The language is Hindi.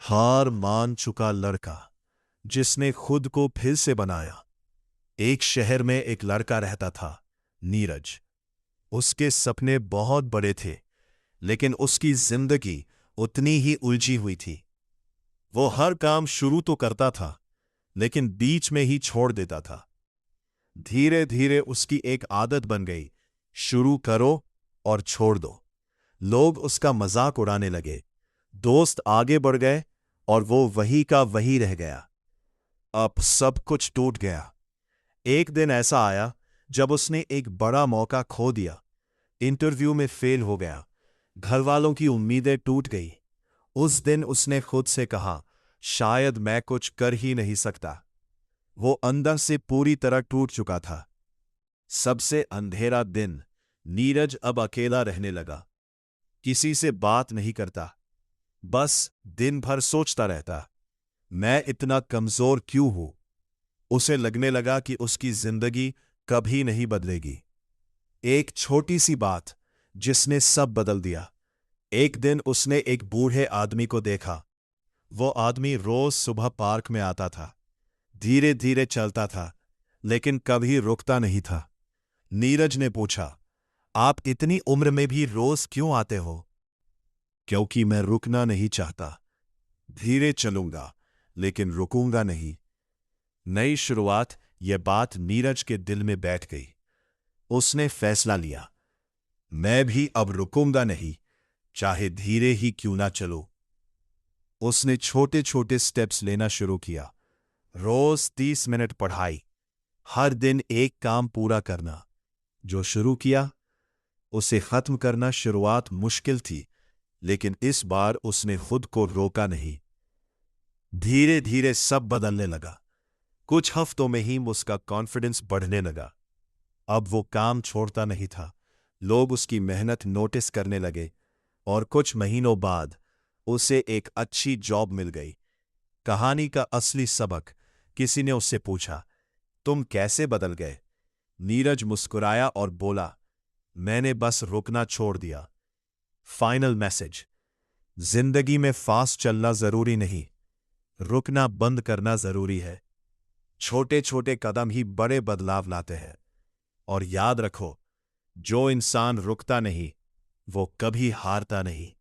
हार मान चुका लड़का जिसने खुद को फिर से बनाया। एक शहर में एक लड़का रहता था, नीरज। उसके सपने बहुत बड़े थे, लेकिन उसकी जिंदगी उतनी ही उलझी हुई थी। वो हर काम शुरू तो करता था, लेकिन बीच में ही छोड़ देता था। धीरे धीरे उसकी एक आदत बन गई, शुरू करो और छोड़ दो। लोग उसका मजाक उड़ाने लगे, दोस्त आगे बढ़ गए और वो वही का वही रह गया। अब सब कुछ टूट गया। एक दिन ऐसा आया जब उसने एक बड़ा मौका खो दिया। इंटरव्यू में फेल हो गया, घर वालों की उम्मीदें टूट गई। उस दिन उसने खुद से कहा, शायद मैं कुछ कर ही नहीं सकता। वो अंदर से पूरी तरह टूट चुका था। सबसे अंधेरा दिन, नीरज अब अकेला रहने लगा। किसी से बात नहीं करता, बस दिन भर सोचता रहता, मैं इतना कमजोर क्यों हूं। उसे लगने लगा कि उसकी जिंदगी कभी नहीं बदलेगी। एक छोटी सी बात जिसने सब बदल दिया। एक दिन उसने एक बूढ़े आदमी को देखा। वो आदमी रोज सुबह पार्क में आता था, धीरे धीरे चलता था, लेकिन कभी रुकता नहीं था। नीरज ने पूछा, आप इतनी उम्र में भी रोज क्यों आते हो? क्योंकि मैं रुकना नहीं चाहता। धीरे चलूंगा, लेकिन रुकूंगा नहीं। नई शुरुआत, यह बात नीरज के दिल में बैठ गई। उसने फैसला लिया, मैं भी अब रुकूंगा नहीं, चाहे धीरे ही क्यों ना चलो। उसने छोटे छोटे स्टेप्स लेना शुरू किया। रोज 30 मिनट पढ़ाई, हर दिन एक काम पूरा करना। जो शुरू किया उसे खत्म करना शुरुआत मुश्किल थी, लेकिन इस बार उसने खुद को रोका नहीं। धीरे धीरे सब बदलने लगा। कुछ हफ्तों में ही उसका कॉन्फिडेंस बढ़ने लगा। अब वो काम छोड़ता नहीं था, लोग उसकी मेहनत नोटिस करने लगे और कुछ महीनों बाद उसे एक अच्छी जॉब मिल गई। कहानी का असली सबक, किसी ने उससे पूछा, तुम कैसे बदल गए? नीरज मुस्कुराया और बोला, मैंने बस रुकना छोड़ दिया। फाइनल मैसेज, जिंदगी में फास्ट चलना जरूरी नहीं, रुकना बंद करना जरूरी है। छोटे छोटे कदम ही बड़े बदलाव लाते हैं। और याद रखो, जो इंसान रुकता नहीं वो कभी हारता नहीं।